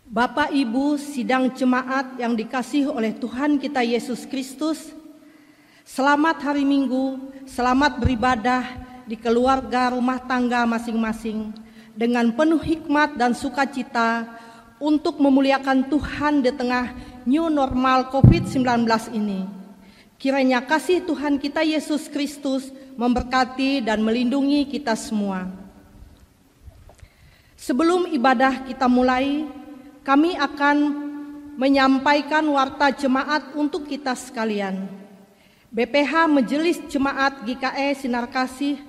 Bapak Ibu sidang jemaat yang dikasihi oleh Tuhan kita Yesus Kristus, selamat hari Minggu, selamat beribadah di keluarga rumah tangga masing-masing dengan penuh hikmat dan sukacita untuk memuliakan Tuhan di tengah new normal COVID-19 ini. Kiranya kasih Tuhan kita Yesus Kristus memberkati dan melindungi kita semua. Sebelum ibadah kita mulai, kami akan menyampaikan warta jemaat untuk kita sekalian. BPH Majelis Jemaat GKE Sinar Kasih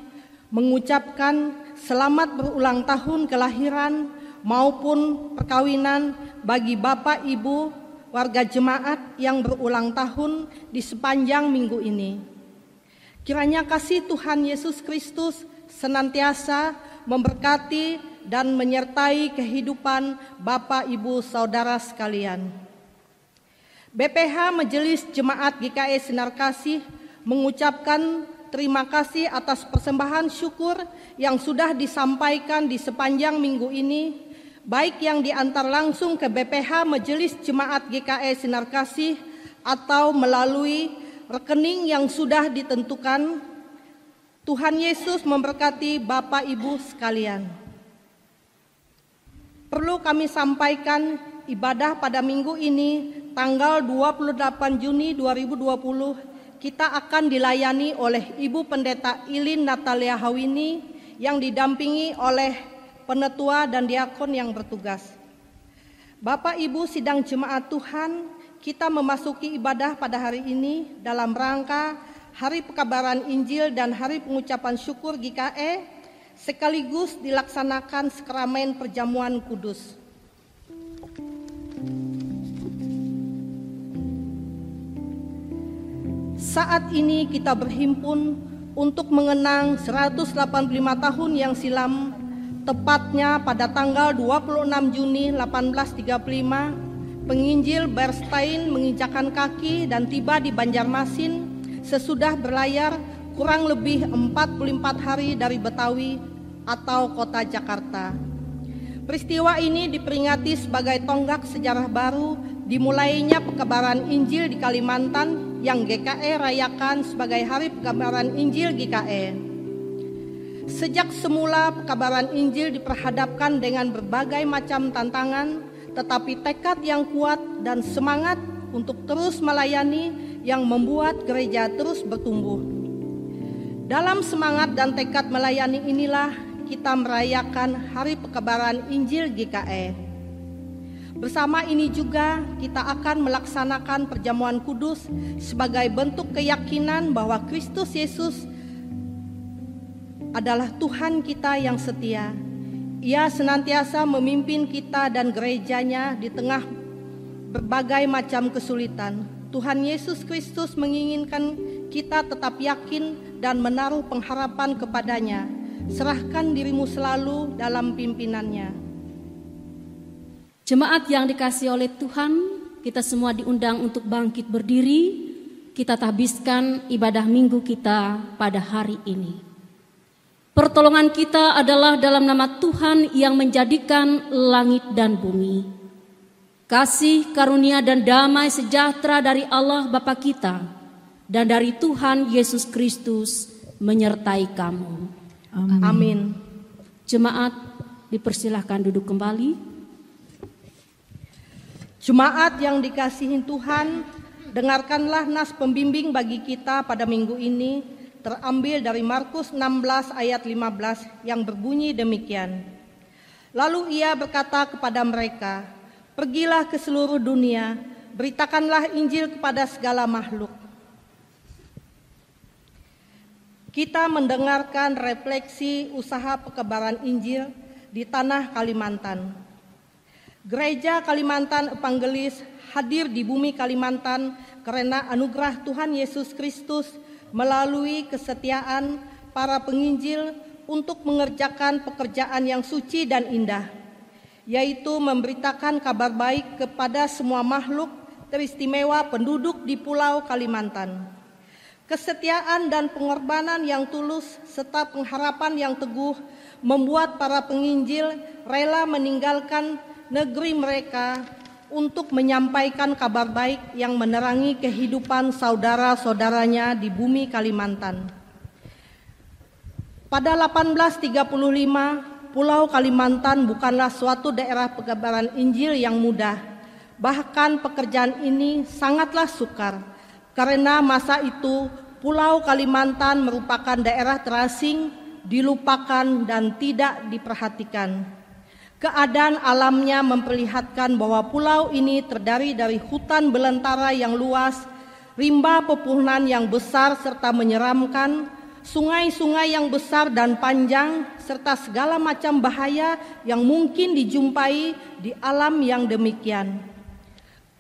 mengucapkan selamat berulang tahun kelahiran maupun perkawinan bagi Bapak Ibu warga jemaat yang berulang tahun di sepanjang minggu ini. Kiranya kasih Tuhan Yesus Kristus senantiasa memberkati dan menyertai kehidupan Bapak Ibu Saudara sekalian. BPH Majelis Jemaat GKE Sinar Kasih mengucapkan terima kasih atas persembahan syukur yang sudah disampaikan di sepanjang minggu ini, baik yang diantar langsung ke BPH Majelis Jemaat GKE Sinar Kasih atau melalui rekening yang sudah ditentukan. Tuhan Yesus memberkati Bapak Ibu sekalian. Perlu kami sampaikan ibadah pada minggu ini tanggal 28 Juni 2020 kita akan dilayani oleh Ibu Pendeta Ilin Natalia Hawini yang didampingi oleh penetua dan diakon yang bertugas. Bapak Ibu sidang jemaat Tuhan, kita memasuki ibadah pada hari ini dalam rangka Hari Pekabaran Injil dan Hari Pengucapan Syukur GKE sekaligus dilaksanakan sakramen perjamuan kudus. Saat ini kita berhimpun untuk mengenang 185 tahun yang silam, tepatnya pada tanggal 26 Juni 1835, penginjil Bernstein menginjakan kaki dan tiba di Banjarmasin sesudah berlayar kurang lebih 44 hari dari Betawi atau kota Jakarta. Peristiwa ini diperingati sebagai tonggak sejarah baru dimulainya pekabaran Injil di Kalimantan yang GKE rayakan sebagai Hari Pekabaran Injil GKE. Sejak semula pekabaran Injil diperhadapkan dengan berbagai macam tantangan, tetapi tekad yang kuat dan semangat untuk terus melayani yang membuat gereja terus bertumbuh. Dalam semangat dan tekad melayani inilah kita merayakan Hari Pekabaran Injil GKE. Bersama ini juga kita akan melaksanakan perjamuan kudus sebagai bentuk keyakinan bahwa Kristus Yesus adalah Tuhan kita yang setia. Ia senantiasa memimpin kita dan gerejanya di tengah berbagai macam kesulitan. Tuhan Yesus Kristus menginginkan kita tetap yakin dan menaruh pengharapan kepadanya. Serahkan dirimu selalu dalam pimpinannya. Jemaat yang dikasihi oleh Tuhan, kita semua diundang untuk bangkit berdiri. Kita tahbiskan ibadah minggu kita pada hari ini. Pertolongan kita adalah dalam nama Tuhan yang menjadikan langit dan bumi. Kasih, karunia dan damai sejahtera dari Allah Bapa kita dan dari Tuhan Yesus Kristus menyertai kamu. Amin. Jemaat dipersilahkan duduk kembali. Jemaat yang dikasihi Tuhan, dengarkanlah nas pembimbing bagi kita pada minggu ini terambil dari Markus 16 ayat 15 yang berbunyi demikian. Lalu ia berkata kepada mereka, "Pergilah ke seluruh dunia, beritakanlah Injil kepada segala makhluk." Kita mendengarkan refleksi usaha pekabaran Injil di tanah Kalimantan. Gereja Kalimantan Evangelis hadir di bumi Kalimantan karena anugerah Tuhan Yesus Kristus melalui kesetiaan para penginjil untuk mengerjakan pekerjaan yang suci dan indah, yaitu memberitakan kabar baik kepada semua makhluk teristimewa penduduk di Pulau Kalimantan. Kesetiaan dan pengorbanan yang tulus serta pengharapan yang teguh membuat para penginjil rela meninggalkan negeri mereka untuk menyampaikan kabar baik yang menerangi kehidupan saudara-saudaranya di bumi Kalimantan. Pada 1835, Pulau Kalimantan bukanlah suatu daerah penyebaran Injil yang mudah. Bahkan pekerjaan ini sangatlah sukar, karena masa itu Pulau Kalimantan merupakan daerah terasing, dilupakan dan tidak diperhatikan. Keadaan alamnya memperlihatkan bahwa pulau ini terdiri dari hutan belantara yang luas, rimba pepohonan yang besar serta menyeramkan, sungai-sungai yang besar dan panjang, serta segala macam bahaya yang mungkin dijumpai di alam yang demikian.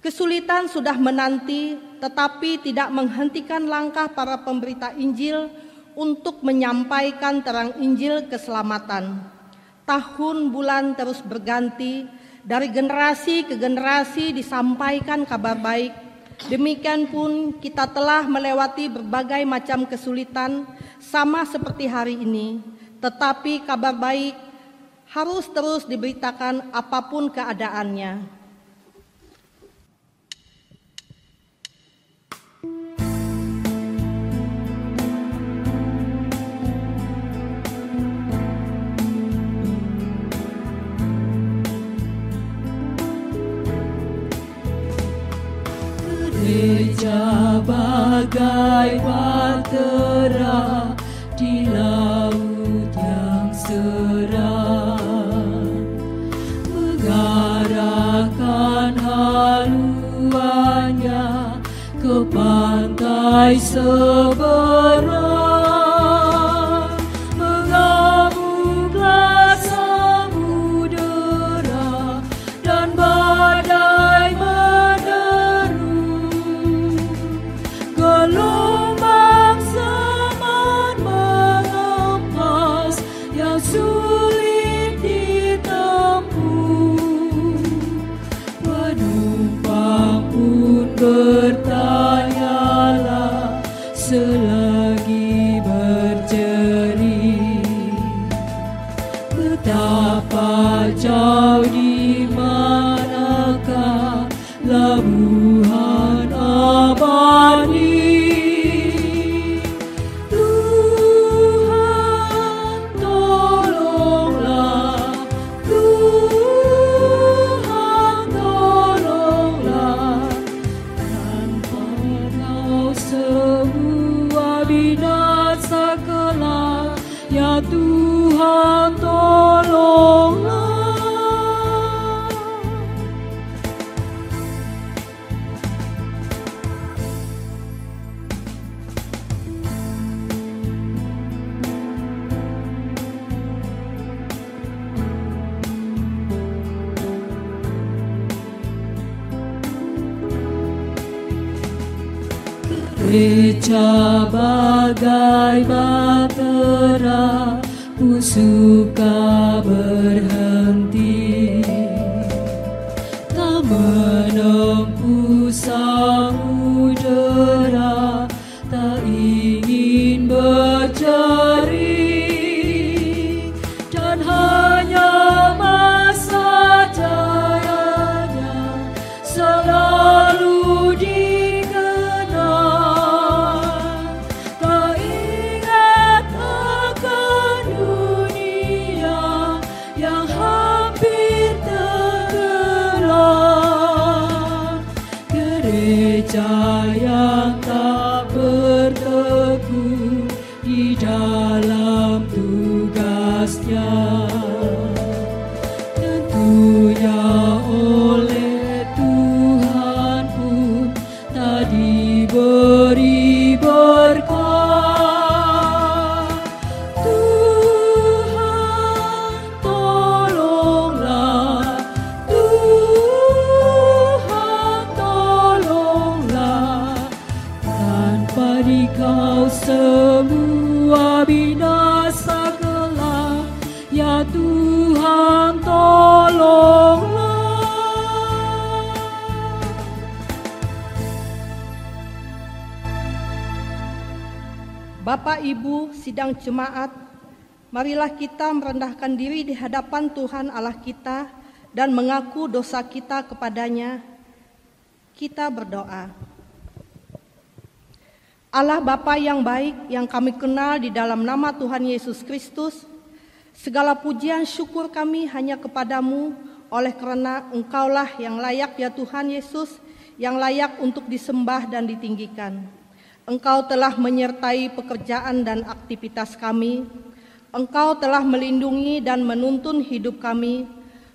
Kesulitan sudah menanti, tetapi tidak menghentikan langkah para pemberita Injil untuk menyampaikan terang Injil keselamatan. Tahun bulan terus berganti, dari generasi ke generasi disampaikan kabar baik. Demikian pun kita telah melewati berbagai macam kesulitan, sama seperti hari ini. Tetapi kabar baik harus terus diberitakan apapun keadaannya. Gereja bagai bahtera di laut yang seram, mengarahkan haluannya ke pantai seberang. Mengamuklah samudera dan badai gelombang seman mengepas yang sulit ditempuh. Penumpang pun bertanyalah selagi berjerit, betapa jauh di manakah labuhan abadi. Ya Tuhan, tolonglah. Gereja bagai bahtera pun suka berhenti, tak menempuh samudera, tak ingin bercari, dan hanya masa jayanya selalu dikenal. Tak ingat akan dunia yang hampir tenggelam. Gereja yang tak bertekun di dalam tugasnya, tentunya oleh Tuhan pun tak diberi berkah. Tuhan, tolonglah. Tuhan, tolonglah. Tanpa Dikau semua binasa kelak. Ya Tuhan, tolonglah. Bapak, Ibu, sidang jemaat, marilah kita merendahkan diri di hadapan Tuhan Allah kita dan mengaku dosa kita kepadanya, kita berdoa. Allah Bapa yang baik yang kami kenal di dalam nama Tuhan Yesus Kristus, segala pujian syukur kami hanya kepadamu oleh karena Engkaulah yang layak ya Tuhan Yesus, yang layak untuk disembah dan ditinggikan. Engkau telah menyertai pekerjaan dan aktivitas kami. Engkau telah melindungi dan menuntun hidup kami.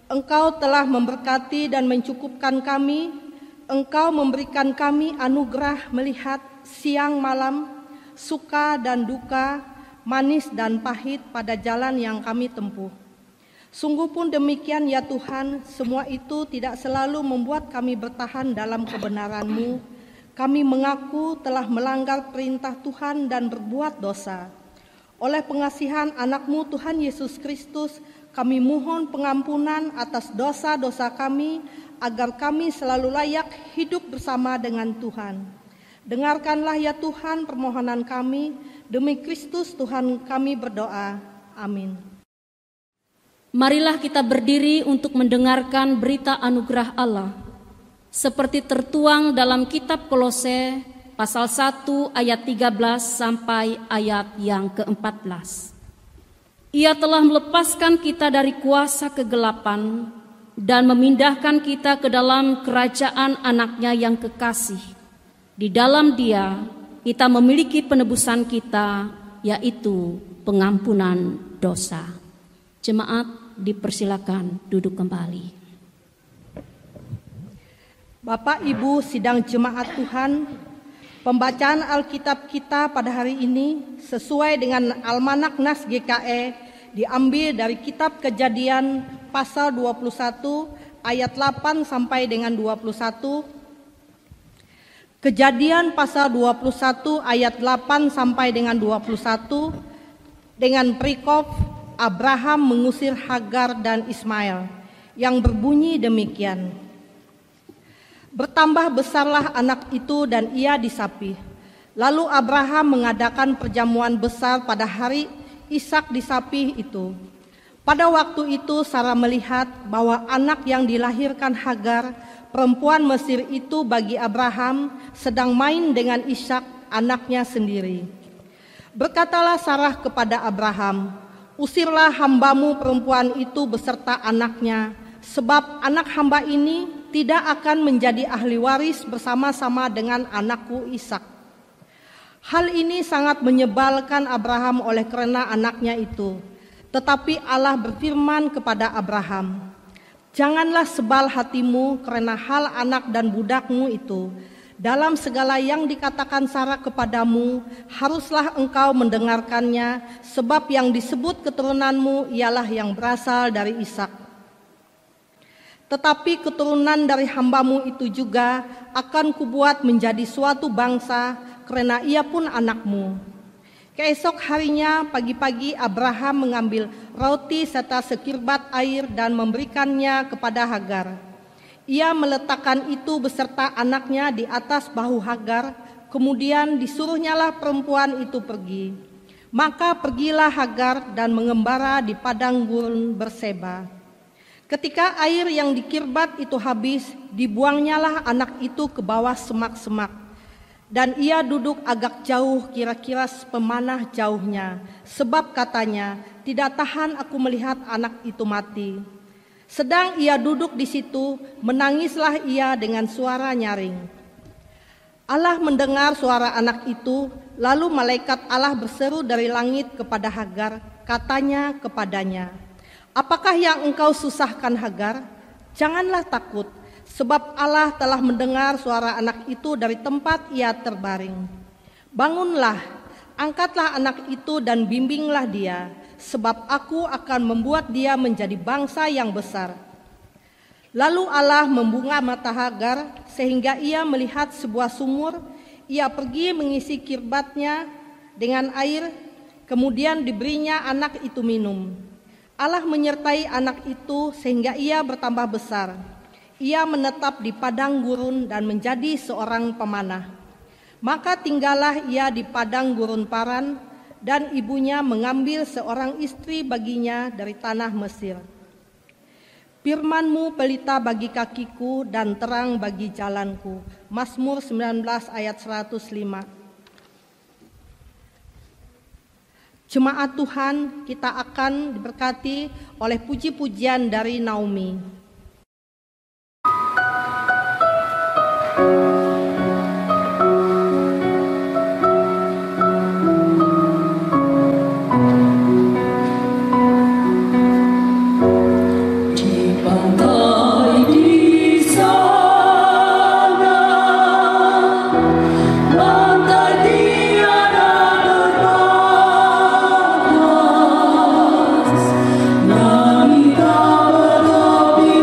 Engkau telah memberkati dan mencukupkan kami. Engkau memberikan kami anugerah melihat siang malam, suka dan duka, manis dan pahit pada jalan yang kami tempuh. Sungguh pun demikian ya Tuhan, semua itu tidak selalu membuat kami bertahan dalam kebenaran-Mu. Kami mengaku telah melanggar perintah Tuhan dan berbuat dosa. Oleh pengasihan anak-Mu Tuhan Yesus Kristus, kami mohon pengampunan atas dosa-dosa kami, agar kami selalu layak hidup bersama dengan Tuhan. Dengarkanlah ya Tuhan permohonan kami, demi Kristus Tuhan kami berdoa. Amin. Marilah kita berdiri untuk mendengarkan berita anugerah Allah, seperti tertuang dalam kitab Kolose pasal 1 ayat 13 sampai ayat yang ke-14. Ia telah melepaskan kita dari kuasa kegelapan dan memindahkan kita ke dalam kerajaan anaknya yang kekasih. Di dalam Dia kita memiliki penebusan kita, yaitu pengampunan dosa. Jemaat dipersilakan duduk kembali. Bapak Ibu sidang jemaat Tuhan, pembacaan Alkitab kita pada hari ini sesuai dengan Almanak Nas GKE diambil dari kitab Kejadian pasal 21 ayat 8 sampai dengan 21. Kejadian pasal 21 ayat 8 sampai dengan 21 dengan perikop Abraham mengusir Hagar dan Ismail yang berbunyi demikian. Bertambah besarlah anak itu dan ia disapih. Lalu Abraham mengadakan perjamuan besar pada hari Ishak disapih itu. Pada waktu itu Sarah melihat bahwa anak yang dilahirkan Hagar, perempuan Mesir itu bagi Abraham, sedang main dengan Ishak anaknya sendiri. Berkatalah Sarah kepada Abraham, "Usirlah hambamu perempuan itu beserta anaknya, sebab anak hamba ini tidak akan menjadi ahli waris bersama-sama dengan anakku Ishak." Hal ini sangat menyebalkan Abraham oleh karena anaknya itu. Tetapi Allah berfirman kepada Abraham, "Janganlah sebal hatimu karena hal anak dan budakmu itu. Dalam segala yang dikatakan Sarah kepadamu, haruslah engkau mendengarkannya, sebab yang disebut keturunanmu ialah yang berasal dari Ishak. Tetapi keturunan dari hambamu itu juga akan kubuat menjadi suatu bangsa, karena ia pun anakmu." Keesok harinya pagi-pagi Abraham mengambil roti serta sekirbat air dan memberikannya kepada Hagar. Ia meletakkan itu beserta anaknya di atas bahu Hagar, kemudian disuruhnyalah perempuan itu pergi. Maka pergilah Hagar dan mengembara di padang gurun Berseba. Ketika air yang dikirbat itu habis, dibuangnyalah anak itu ke bawah semak-semak. Dan ia duduk agak jauh, kira-kira sepemanah jauhnya, sebab katanya, "Tidak tahan aku melihat anak itu mati." Sedang ia duduk di situ, menangislah ia dengan suara nyaring. Allah mendengar suara anak itu, lalu malaikat Allah berseru dari langit kepada Hagar, katanya kepadanya, "Apakah yang engkau susahkan Hagar? Janganlah takut, sebab Allah telah mendengar suara anak itu dari tempat ia terbaring. Bangunlah, angkatlah anak itu dan bimbinglah dia, sebab aku akan membuat dia menjadi bangsa yang besar." Lalu Allah membuka mata Hagar sehingga ia melihat sebuah sumur. Ia pergi mengisi kirbatnya dengan air, kemudian diberinya anak itu minum. Allah menyertai anak itu sehingga ia bertambah besar. Ia menetap di padang gurun dan menjadi seorang pemanah. Maka tinggallah ia di padang gurun Paran, dan ibunya mengambil seorang istri baginya dari tanah Mesir. Firman-Mu pelita bagi kakiku dan terang bagi jalanku. Mazmur 19 ayat 105. Jemaat Tuhan, kita akan diberkati oleh puji-pujian dari Naomi. Be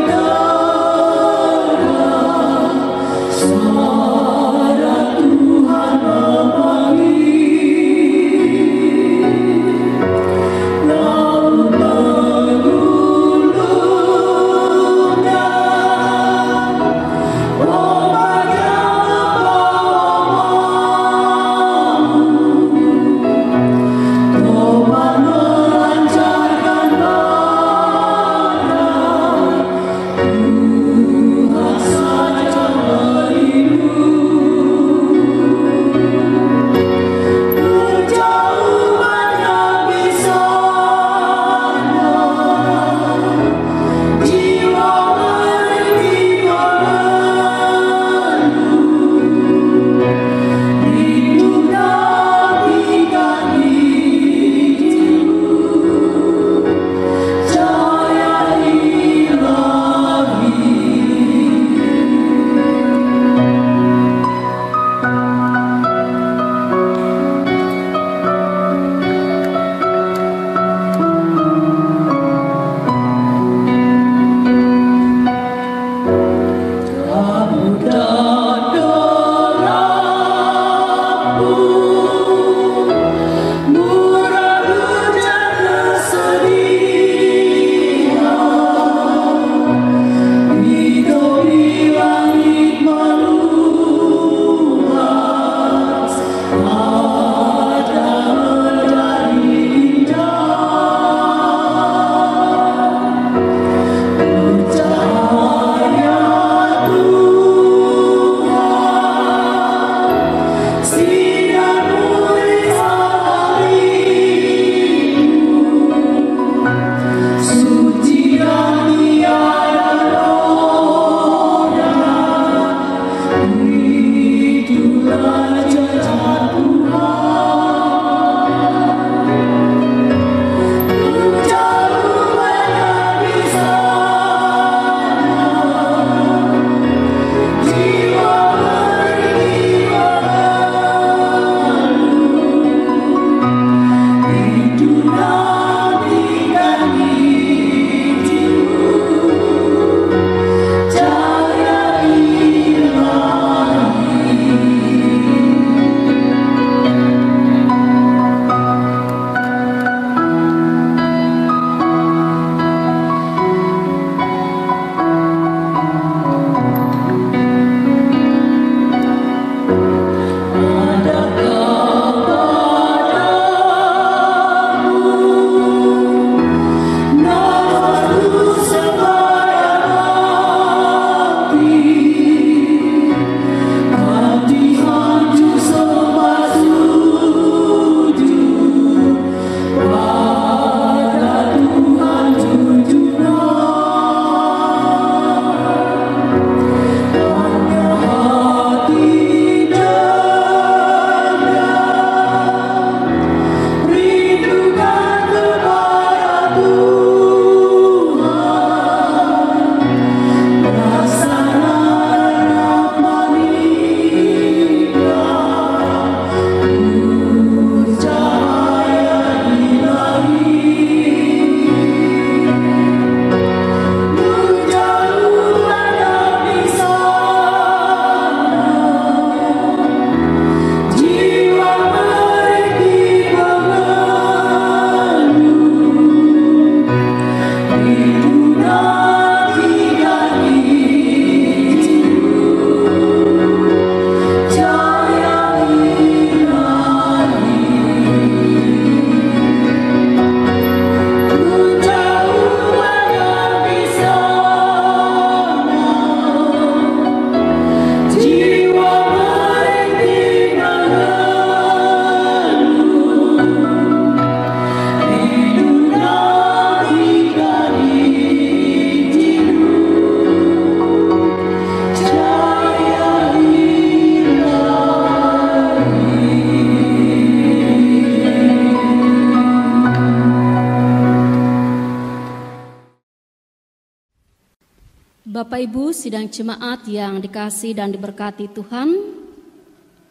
Bapak Ibu sidang jemaat yang dikasihi dan diberkati Tuhan,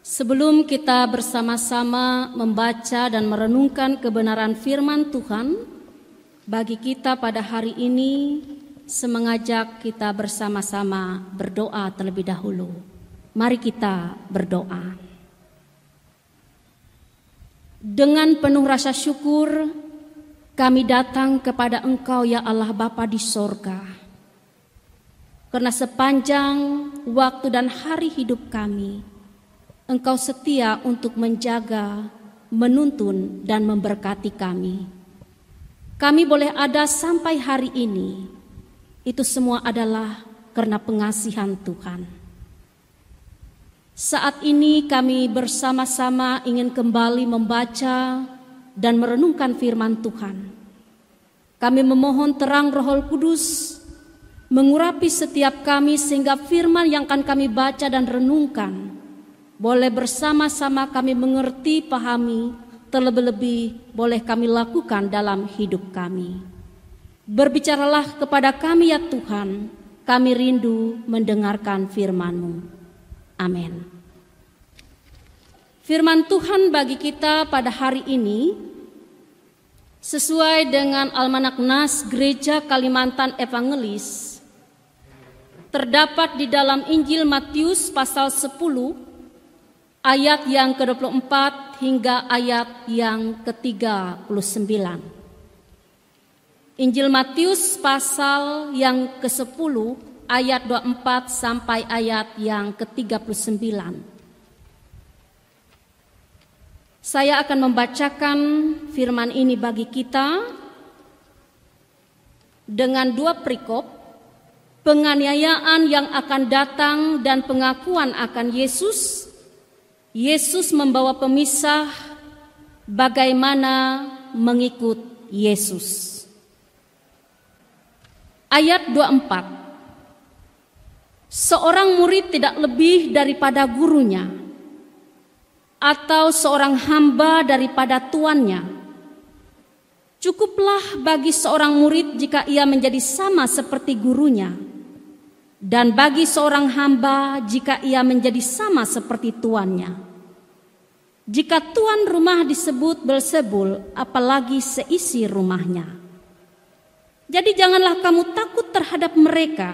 sebelum kita bersama-sama membaca dan merenungkan kebenaran firman Tuhan bagi kita pada hari ini, semengajak kita bersama-sama berdoa terlebih dahulu. Mari kita berdoa. Dengan penuh rasa syukur, kami datang kepada Engkau ya Allah Bapa di sorga. Karena sepanjang waktu dan hari hidup kami, Engkau setia untuk menjaga, menuntun, dan memberkati kami. Kami boleh ada sampai hari ini, itu semua adalah karena pengasihan Tuhan. Saat ini kami bersama-sama ingin kembali membaca dan merenungkan firman Tuhan. Kami memohon terang Roh Kudus mengurapi setiap kami sehingga firman yang akan kami baca dan renungkan boleh bersama-sama kami mengerti, pahami, terlebih-lebih boleh kami lakukan dalam hidup kami. Berbicaralah kepada kami ya Tuhan, kami rindu mendengarkan firman-Mu. Amin. Firman Tuhan bagi kita pada hari ini sesuai dengan Almanak Nas Gereja Kalimantan Evangelis terdapat di dalam Injil Matius pasal 10 ayat yang ke-24 hingga ayat yang ke-39. Injil Matius pasal yang ke-10 ayat 24 sampai ayat yang ke-39. Saya akan membacakan firman ini bagi kita dengan dua perikop. Penganiayaan yang akan datang dan pengakuan akan Yesus. Yesus membawa pemisah bagaimana mengikut Yesus. Ayat 24. Seorang murid tidak lebih daripada gurunya, atau seorang hamba daripada tuannya. Cukuplah bagi seorang murid jika ia menjadi sama seperti gurunya, dan bagi seorang hamba jika ia menjadi sama seperti tuannya. Jika tuan rumah disebut Belzebul, apalagi seisi rumahnya. Jadi janganlah kamu takut terhadap mereka,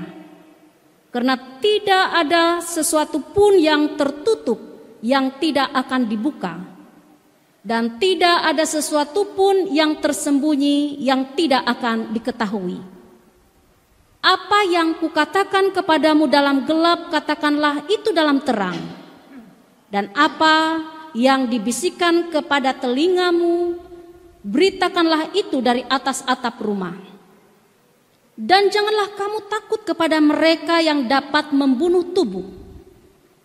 karena tidak ada sesuatu pun yang tertutup yang tidak akan dibuka, dan tidak ada sesuatu pun yang tersembunyi yang tidak akan diketahui. Apa yang kukatakan kepadamu dalam gelap, katakanlah itu dalam terang. Dan apa yang dibisikkan kepada telingamu, beritakanlah itu dari atas atap rumah. Dan janganlah kamu takut kepada mereka yang dapat membunuh tubuh,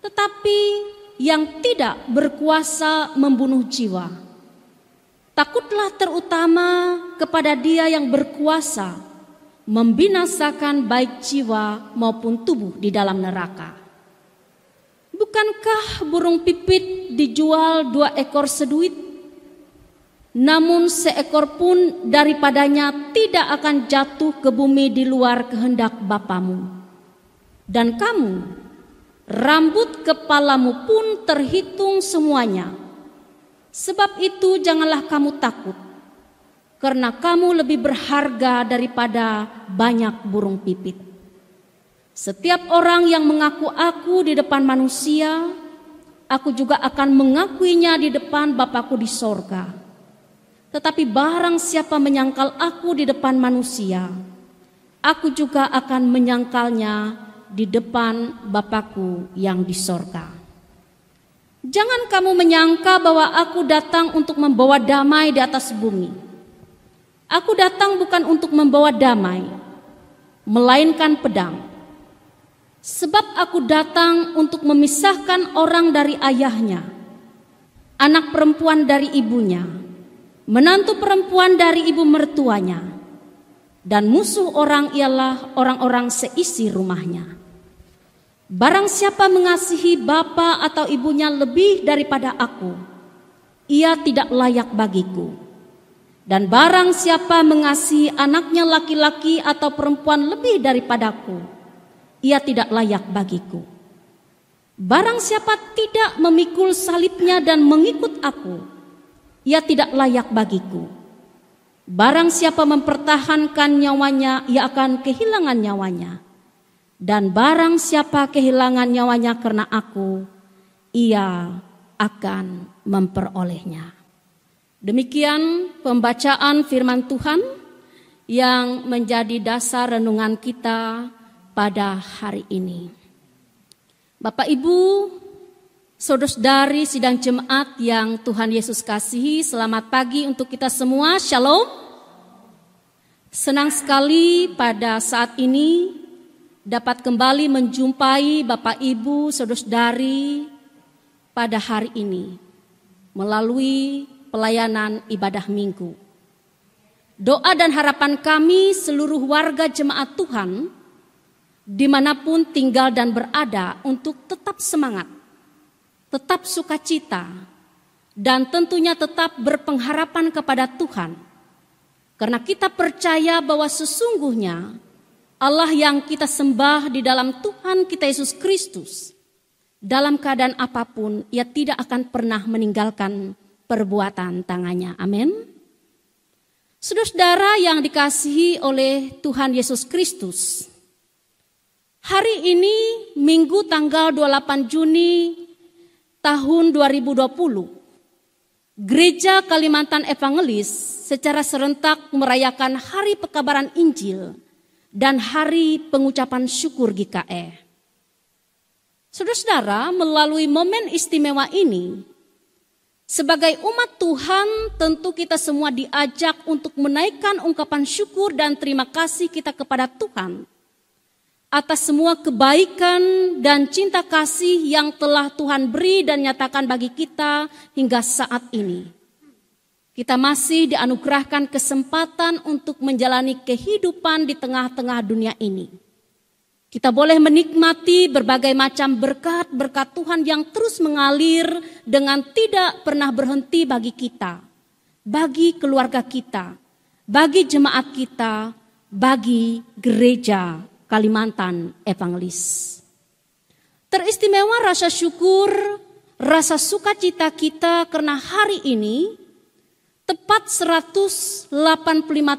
tetapi yang tidak berkuasa membunuh jiwa. Takutlah terutama kepada Dia yang berkuasa membinasakan baik jiwa maupun tubuh di dalam neraka. Bukankah burung pipit dijual 2 ekor seduit? Namun seekor pun daripadanya tidak akan jatuh ke bumi di luar kehendak Bapamu. Dan kamu, rambut kepalamu pun terhitung semuanya. Sebab itu janganlah kamu takut, karena kamu lebih berharga daripada banyak burung pipit. Setiap orang yang mengaku aku di depan manusia, aku juga akan mengakuinya di depan Bapakku di sorga. Tetapi barang siapa menyangkal aku di depan manusia, aku juga akan menyangkalnya di depan Bapakku yang di sorga. Jangan kamu menyangka bahwa aku datang untuk membawa damai di atas bumi. Aku datang bukan untuk membawa damai, melainkan pedang. Sebab aku datang untuk memisahkan orang dari ayahnya, anak perempuan dari ibunya, menantu perempuan dari ibu mertuanya, dan musuh orang ialah orang-orang seisi rumahnya. Barang siapa mengasihi bapa atau ibunya lebih daripada aku, ia tidak layak bagiku. Dan barang siapa mengasihi anaknya laki-laki atau perempuan lebih daripadaku, ia tidak layak bagiku. Barang siapa tidak memikul salibnya dan mengikut aku, ia tidak layak bagiku. Barang siapa mempertahankan nyawanya, ia akan kehilangan nyawanya. Dan barang siapa kehilangan nyawanya karena aku, ia akan memperolehnya. Demikian pembacaan firman Tuhan yang menjadi dasar renungan kita pada hari ini. Bapak Ibu, saudara-saudari sidang jemaat yang Tuhan Yesus kasihi, selamat pagi untuk kita semua. Shalom. Senang sekali pada saat ini dapat kembali menjumpai Bapak Ibu, saudara-saudari pada hari ini melalui pelayanan ibadah minggu. Doa dan harapan kami seluruh warga jemaat Tuhan dimanapun tinggal dan berada untuk tetap semangat, tetap sukacita, dan tentunya tetap berpengharapan kepada Tuhan. Karena kita percaya bahwa sesungguhnya Allah yang kita sembah di dalam Tuhan kita Yesus Kristus, dalam keadaan apapun, ia tidak akan pernah meninggalkan perbuatan tangannya. Amin. Saudara-saudara yang dikasihi oleh Tuhan Yesus Kristus, hari ini Minggu tanggal 28 Juni tahun 2020, Gereja Kalimantan Evangelis secara serentak merayakan Hari Pekabaran Injil dan Hari Pengucapan Syukur GKE. Saudara-saudara, melalui momen istimewa ini, sebagai umat Tuhan tentu kita semua diajak untuk menaikkan ungkapan syukur dan terima kasih kita kepada Tuhan atas semua kebaikan dan cinta kasih yang telah Tuhan beri dan nyatakan bagi kita hingga saat ini. Kita masih dianugerahkan kesempatan untuk menjalani kehidupan di tengah-tengah dunia ini. Kita boleh menikmati berbagai macam berkat-berkat Tuhan yang terus mengalir dengan tidak pernah berhenti bagi kita, bagi keluarga kita, bagi jemaat kita, bagi gereja Kalimantan Evangelis. Teristimewa rasa syukur, rasa sukacita kita karena hari ini tepat 185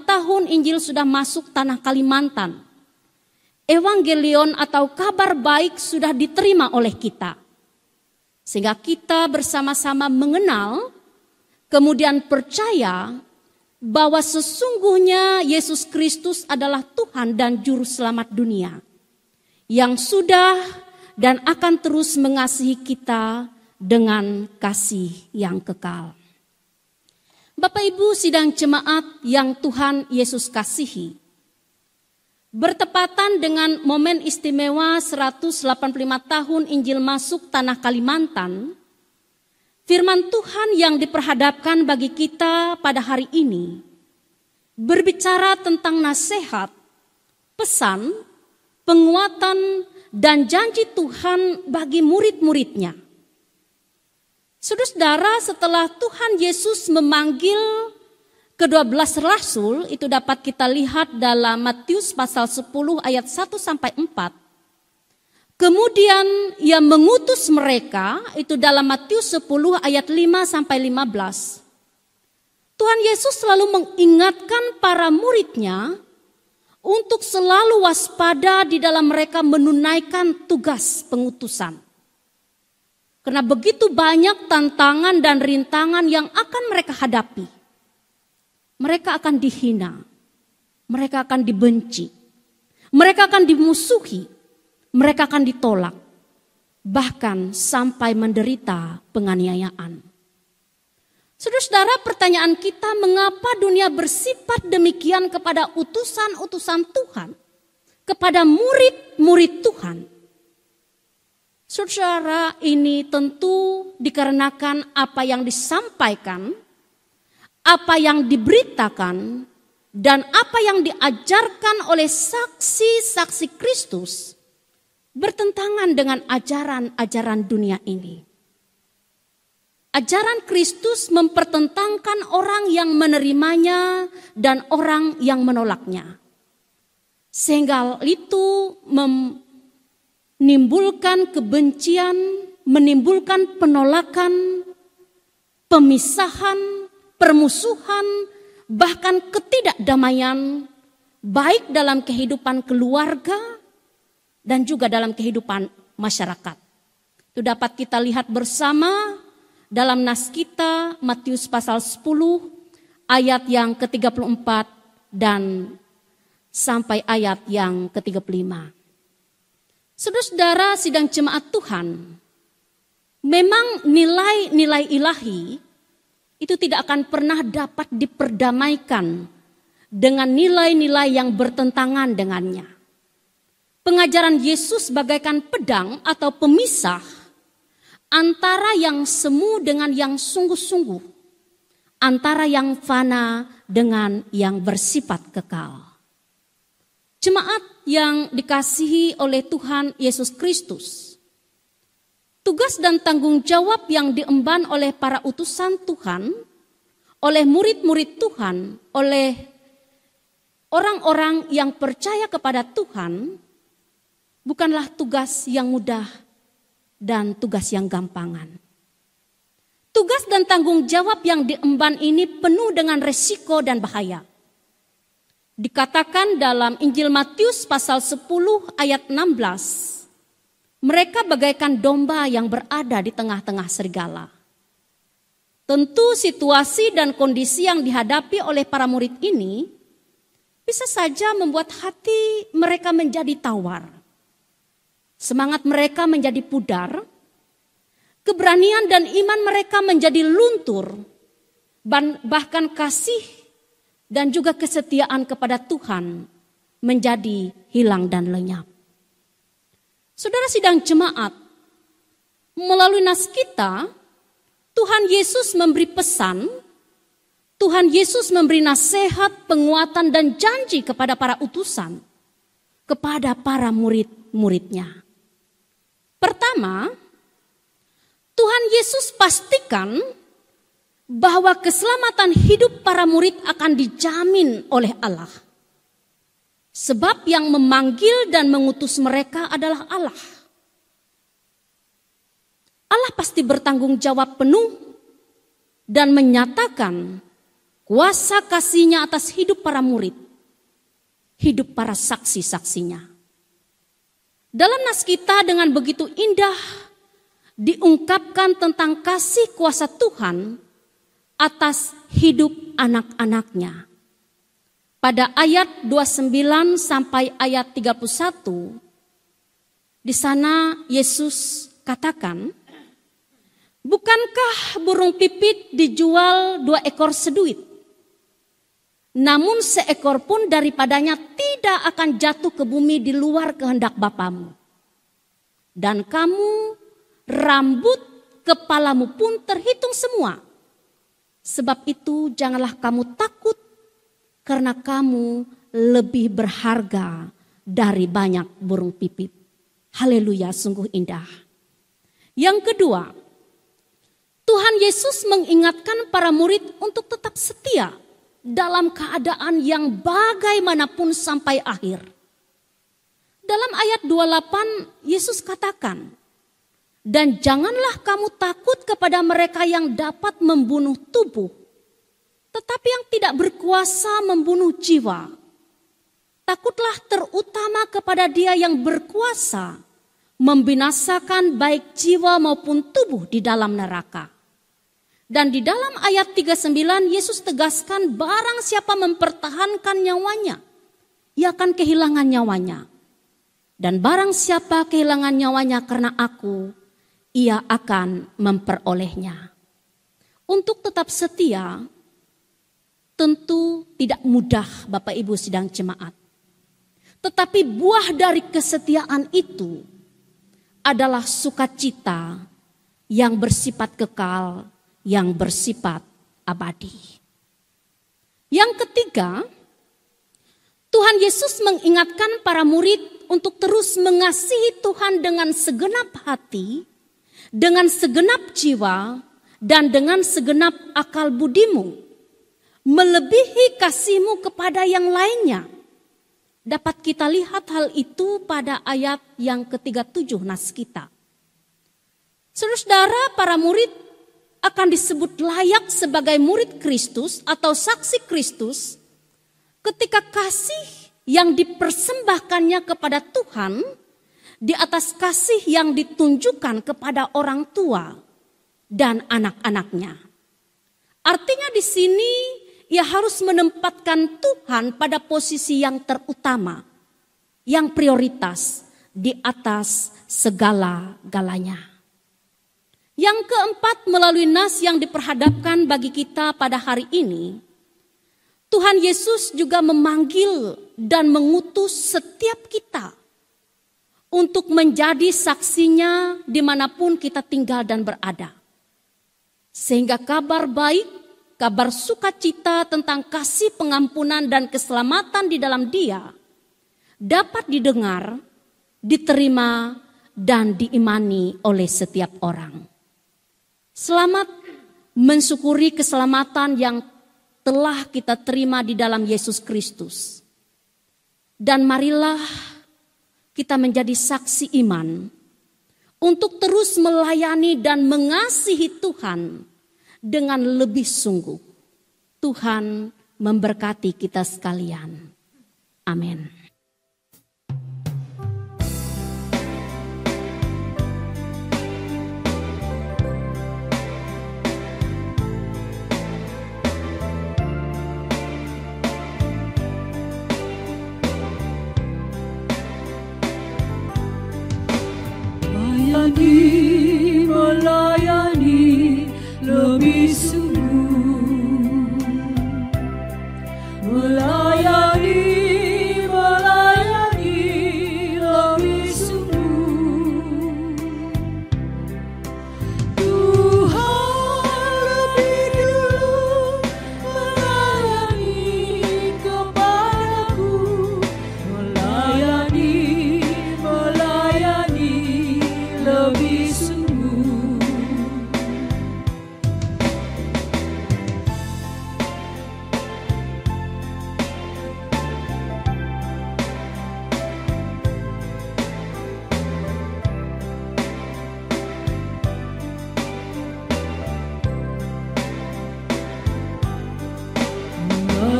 tahun Injil sudah masuk tanah Kalimantan. Evangelion atau kabar baik sudah diterima oleh kita. Sehingga kita bersama-sama mengenal, kemudian percaya bahwa sesungguhnya Yesus Kristus adalah Tuhan dan Juru Selamat dunia. Yang sudah dan akan terus mengasihi kita dengan kasih yang kekal. Bapak Ibu sidang jemaat yang Tuhan Yesus kasihi, bertepatan dengan momen istimewa 185 tahun Injil masuk tanah Kalimantan, firman Tuhan yang diperhadapkan bagi kita pada hari ini berbicara tentang nasihat, pesan, penguatan, dan janji Tuhan bagi murid-muridnya. Saudara-saudara, setelah Tuhan Yesus memanggil ke-12 rasul, itu dapat kita lihat dalam Matius pasal 10 ayat 1-4. Kemudian ia mengutus mereka, itu dalam Matius 10 ayat 5-15. Tuhan Yesus selalu mengingatkan para muridnya untuk selalu waspada di dalam mereka menunaikan tugas pengutusan. Karena begitu banyak tantangan dan rintangan yang akan mereka hadapi. Mereka akan dihina, mereka akan dibenci, mereka akan dimusuhi, mereka akan ditolak, bahkan sampai menderita penganiayaan. Saudara-saudara, pertanyaan kita, mengapa dunia bersifat demikian kepada utusan-utusan Tuhan, kepada murid-murid Tuhan? Saudara, ini tentu dikarenakan apa yang disampaikan, apa yang diberitakan, dan apa yang diajarkan oleh saksi-saksi Kristus bertentangan dengan ajaran-ajaran dunia ini. Ajaran Kristus mempertentangkan orang yang menerimanya dan orang yang menolaknya. Sehingga itu menimbulkan kebencian, menimbulkan penolakan, pemisahan, permusuhan, bahkan ketidakdamaian, baik dalam kehidupan keluarga dan juga dalam kehidupan masyarakat. Itu dapat kita lihat bersama dalam nas kita Matius pasal 10 ayat yang ke-34 dan sampai ayat yang ke-35. Saudara-saudara sidang jemaat Tuhan, memang nilai-nilai ilahi itu tidak akan pernah dapat diperdamaikan dengan nilai-nilai yang bertentangan dengannya. Pengajaran Yesus bagaikan pedang atau pemisah antara yang semu dengan yang sungguh-sungguh, antara yang fana dengan yang bersifat kekal. Jemaat yang dikasihi oleh Tuhan Yesus Kristus, tugas dan tanggung jawab yang diemban oleh para utusan Tuhan, oleh murid-murid Tuhan, oleh orang-orang yang percaya kepada Tuhan, bukanlah tugas yang mudah dan tugas yang gampangan. Tugas dan tanggung jawab yang diemban ini penuh dengan resiko dan bahaya. Dikatakan dalam Injil Matius pasal 10 ayat 16, mereka bagaikan domba yang berada di tengah-tengah serigala. Tentu situasi dan kondisi yang dihadapi oleh para murid ini bisa saja membuat hati mereka menjadi tawar. Semangat mereka menjadi pudar, keberanian dan iman mereka menjadi luntur, bahkan kasih dan juga kesetiaan kepada Tuhan menjadi hilang dan lenyap. Saudara sidang jemaat, melalui nas kita, Tuhan Yesus memberi pesan, Tuhan Yesus memberi nasihat, penguatan dan janji kepada para utusan, kepada para murid-muridnya. Pertama, Tuhan Yesus pastikan bahwa keselamatan hidup para murid akan dijamin oleh Allah. Sebab yang memanggil dan mengutus mereka adalah Allah. Allah pasti bertanggung jawab penuh dan menyatakan kuasa kasih-Nya atas hidup para murid, hidup para saksi-saksinya. Dalam nas kita dengan begitu indah diungkapkan tentang kasih kuasa Tuhan atas hidup anak-anaknya. Pada ayat 29 sampai ayat 31, di sana Yesus katakan, bukankah burung pipit dijual 2 ekor seduit? Namun seekor pun daripadanya tidak akan jatuh ke bumi di luar kehendak Bapamu. Dan kamu, rambut kepalamu pun terhitung semua. Sebab itu janganlah kamu takut, karena kamu lebih berharga dari banyak burung pipit. Haleluya, sungguh indah. Yang kedua, Tuhan Yesus mengingatkan para murid untuk tetap setia dalam keadaan yang bagaimanapun sampai akhir. Dalam ayat 28 Yesus katakan, dan janganlah kamu takut kepada mereka yang dapat membunuh tubuh, tetapi yang tidak berkuasa membunuh jiwa. Takutlah terutama kepada Dia yang berkuasa membinasakan baik jiwa maupun tubuh di dalam neraka. Dan di dalam ayat 39 Yesus tegaskan barang siapa mempertahankan nyawanya, ia akan kehilangan nyawanya. Dan barang siapa kehilangan nyawanya karena aku, ia akan memperolehnya. Untuk tetap setia, tentu tidak mudah Bapak Ibu sidang jemaat. Tetapi buah dari kesetiaan itu adalah sukacita yang bersifat kekal, yang bersifat abadi. Yang ketiga, Tuhan Yesus mengingatkan para murid untuk terus mengasihi Tuhan dengan segenap hati, dengan segenap jiwa, dan dengan segenap akal budimu, melebihi kasihmu kepada yang lainnya. Dapat kita lihat hal itu pada ayat yang ke-37 nas kita. Saudara, para murid akan disebut layak sebagai murid Kristus atau saksi Kristus ketika kasih yang dipersembahkannya kepada Tuhan di atas kasih yang ditunjukkan kepada orang tua dan anak-anaknya. Artinya di sini ia harus menempatkan Tuhan pada posisi yang terutama, yang prioritas di atas segala-galanya. Yang keempat, melalui nas yang diperhadapkan bagi kita pada hari ini, Tuhan Yesus juga memanggil dan mengutus setiap kita untuk menjadi saksinya dimanapun kita tinggal dan berada. Sehingga kabar baik, kabar sukacita tentang kasih pengampunan dan keselamatan di dalam Dia dapat didengar, diterima, dan diimani oleh setiap orang. Selamat mensyukuri keselamatan yang telah kita terima di dalam Yesus Kristus. Dan marilah kita menjadi saksi iman untuk terus melayani dan mengasihi Tuhan dengan lebih sungguh. Tuhan memberkati kita sekalian. Amin. Melayani lebih sungguh, melayani lebih sungguh. Tuhan lebih dulu melayani kepadaku, melayani lebih sungguh.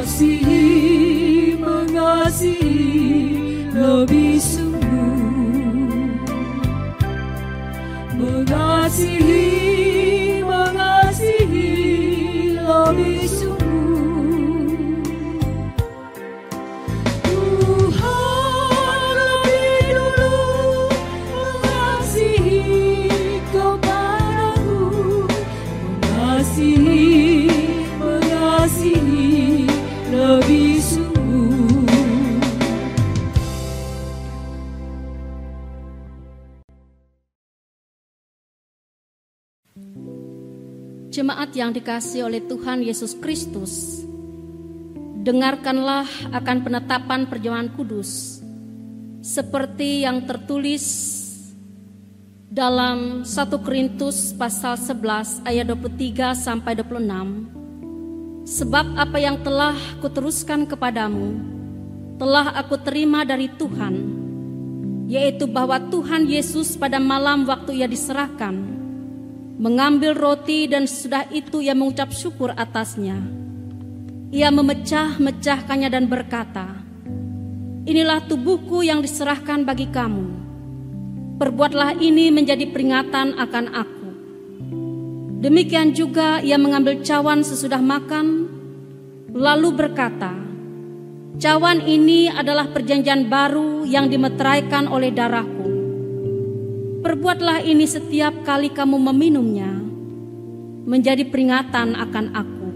Mengasihi lebih sungguh, mengasihi lebih sungguh. Tuhan lebih dulu mengasihi kepadaku, mengasihi lebih sungguh. Jemaat yang dikasihi oleh Tuhan Yesus Kristus, dengarkanlah akan penetapan perjamuan kudus seperti yang tertulis dalam 1 Korintus pasal 11 ayat 23 sampai 26. Sebab apa yang telah kuteruskan kepadamu telah aku terima dari Tuhan, yaitu bahwa Tuhan Yesus pada malam waktu ia diserahkan mengambil roti dan sesudah itu ia mengucap syukur atasnya. Ia memecah-mecahkannya dan berkata, "Inilah tubuhku yang diserahkan bagi kamu. Perbuatlah ini menjadi peringatan akan aku." Demikian juga ia mengambil cawan sesudah makan, lalu berkata, "Cawan ini adalah perjanjian baru yang dimeteraikan oleh darahku. Perbuatlah ini setiap kali kamu meminumnya, menjadi peringatan akan aku.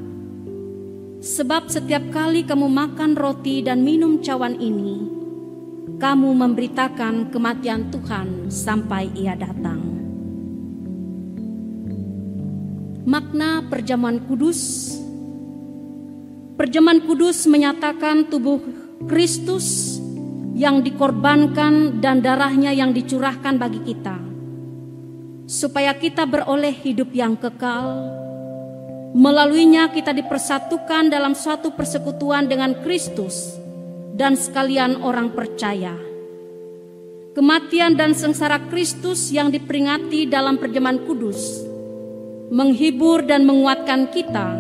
Sebab setiap kali kamu makan roti dan minum cawan ini, kamu memberitakan kematian Tuhan sampai ia datang." Makna perjamuan kudus. Perjamuan kudus menyatakan tubuh Kristus yang dikorbankan dan darahnya yang dicurahkan bagi kita, supaya kita beroleh hidup yang kekal. Melaluinya kita dipersatukan dalam suatu persekutuan dengan Kristus dan sekalian orang percaya. Kematian dan sengsara Kristus yang diperingati dalam perjamuan kudus menghibur dan menguatkan kita,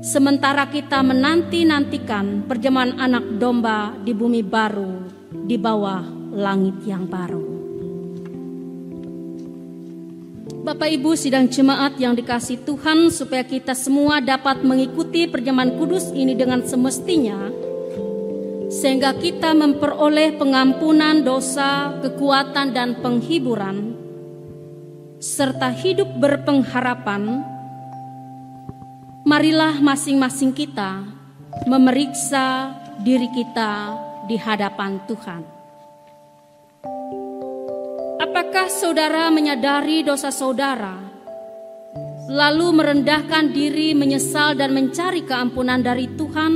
sementara kita menanti-nantikan perjamuan anak domba di bumi baru, di bawah langit yang baru. Bapak Ibu sidang jemaat yang dikasihi Tuhan, supaya kita semua dapat mengikuti perjamuan kudus ini dengan semestinya, sehingga kita memperoleh pengampunan dosa, kekuatan dan penghiburan, serta hidup berpengharapan. Marilah masing-masing kita memeriksa diri kita di hadapan Tuhan. Apakah saudara menyadari dosa saudara, lalu merendahkan diri, menyesal dan mencari keampunan dari Tuhan?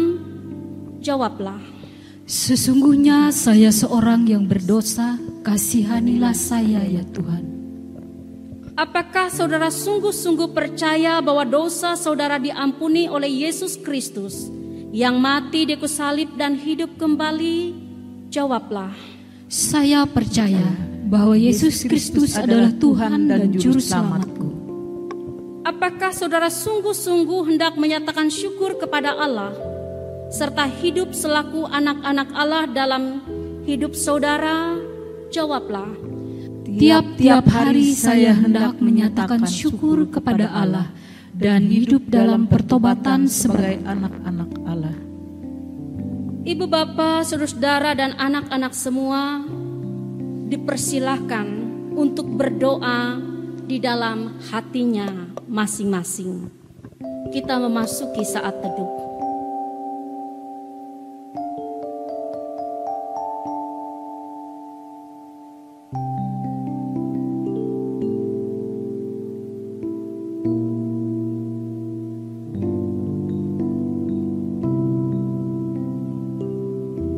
Jawablah, Sesungguhnya saya seorang yang berdosa, kasihanilah saya ya Tuhan. apakah saudara sungguh-sungguh percaya bahwa dosa saudara diampuni oleh Yesus Kristus yang mati di kayu salib dan hidup kembali? Jawablah, Saya percaya bahwa Yesus Kristus adalah Tuhan dan Juru Selamatku. apakah saudara sungguh-sungguh hendak menyatakan syukur kepada Allah serta hidup selaku anak-anak Allah dalam hidup saudara? Jawablah, Tiap-tiap hari saya hendak menyatakan syukur kepada Allah dan hidup dalam pertobatan sebagai anak-anak Allah. Ibu bapa, saudara-saudara dan anak-anak semua dipersilahkan untuk berdoa di dalam hatinya masing-masing. Kita memasuki saat teduh.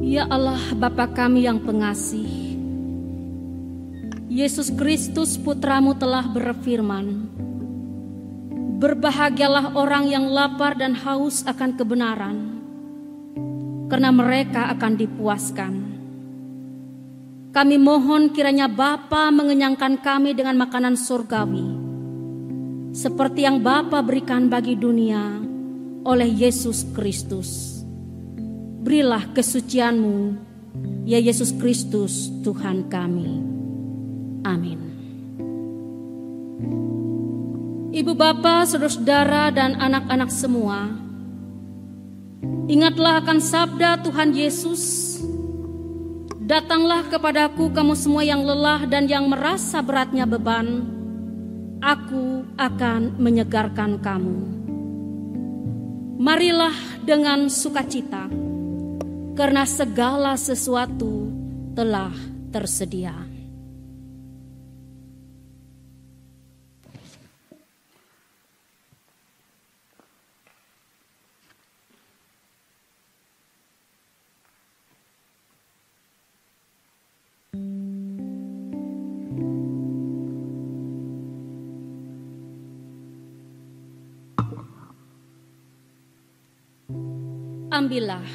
Ya Allah, Bapa kami yang pengasih, Yesus Kristus Putramu telah berfirman, berbahagialah orang yang lapar dan haus akan kebenaran, karena mereka akan dipuaskan. Kami mohon kiranya Bapa mengenyangkan kami dengan makanan surgawi, seperti yang Bapa berikan bagi dunia oleh Yesus Kristus. Berilah kesucian-Mu, ya Yesus Kristus Tuhan kami. Amin. Ibu bapa, saudara-saudara dan anak-anak semua, ingatlah akan sabda Tuhan Yesus, datanglah kepadaku kamu semua yang lelah dan yang merasa beratnya beban, aku akan menyegarkan kamu. Marilah dengan sukacita, karena segala sesuatu telah tersedia. Ambillah.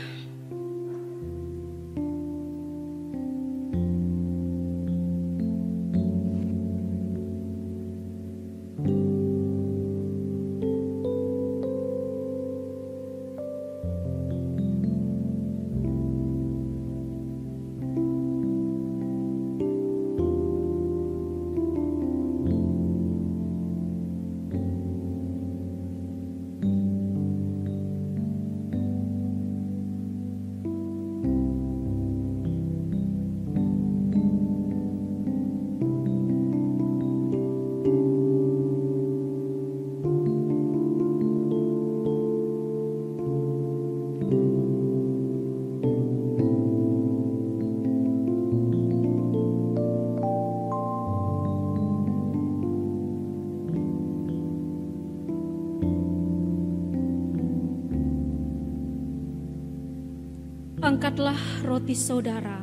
Angkatlah roti saudara.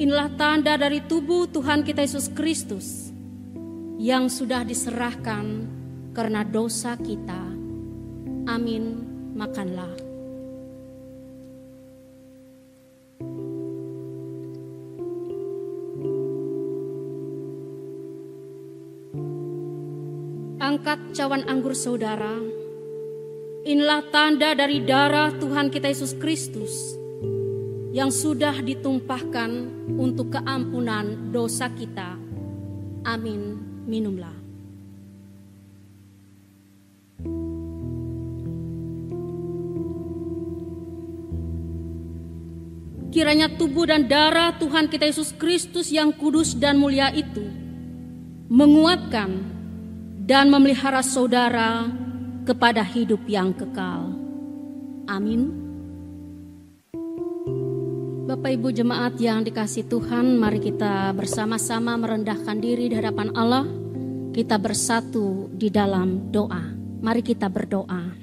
Inilah tanda dari tubuh Tuhan kita Yesus Kristus yang sudah diserahkan karena dosa kita. Amin. Makanlah. angkat cawan anggur saudara. Inilah tanda dari darah Tuhan kita Yesus Kristus yang sudah ditumpahkan untuk keampunan dosa kita. Amin. Minumlah. Kiranya tubuh dan darah Tuhan kita Yesus Kristus yang kudus dan mulia itu menguatkan dan memelihara saudara kepada hidup yang kekal. Amin. Bapak Ibu jemaat yang dikasihi Tuhan, mari kita bersama-sama merendahkan diri di hadapan Allah. Kita bersatu di dalam doa. Mari kita berdoa.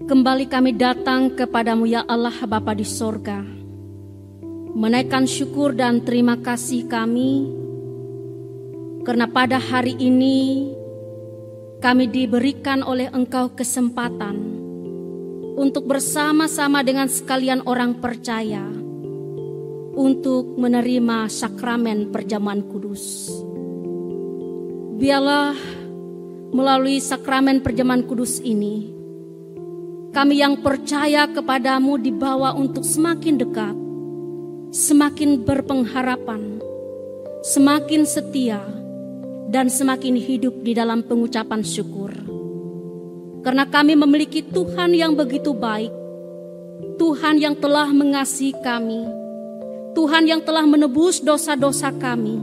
Kembali kami datang kepadamu ya Allah Bapa di sorga, menaikkan syukur dan terima kasih kami, karena pada hari ini kami diberikan oleh Engkau kesempatan untuk bersama-sama dengan sekalian orang percaya untuk menerima sakramen perjamuan kudus. Biarlah melalui sakramen perjamuan kudus ini, kami yang percaya kepadamu dibawa untuk semakin dekat, semakin berpengharapan, semakin setia, dan semakin hidup di dalam pengucapan syukur. Karena kami memiliki Tuhan yang begitu baik, Tuhan yang telah mengasihi kami, Tuhan yang telah menebus dosa-dosa kami,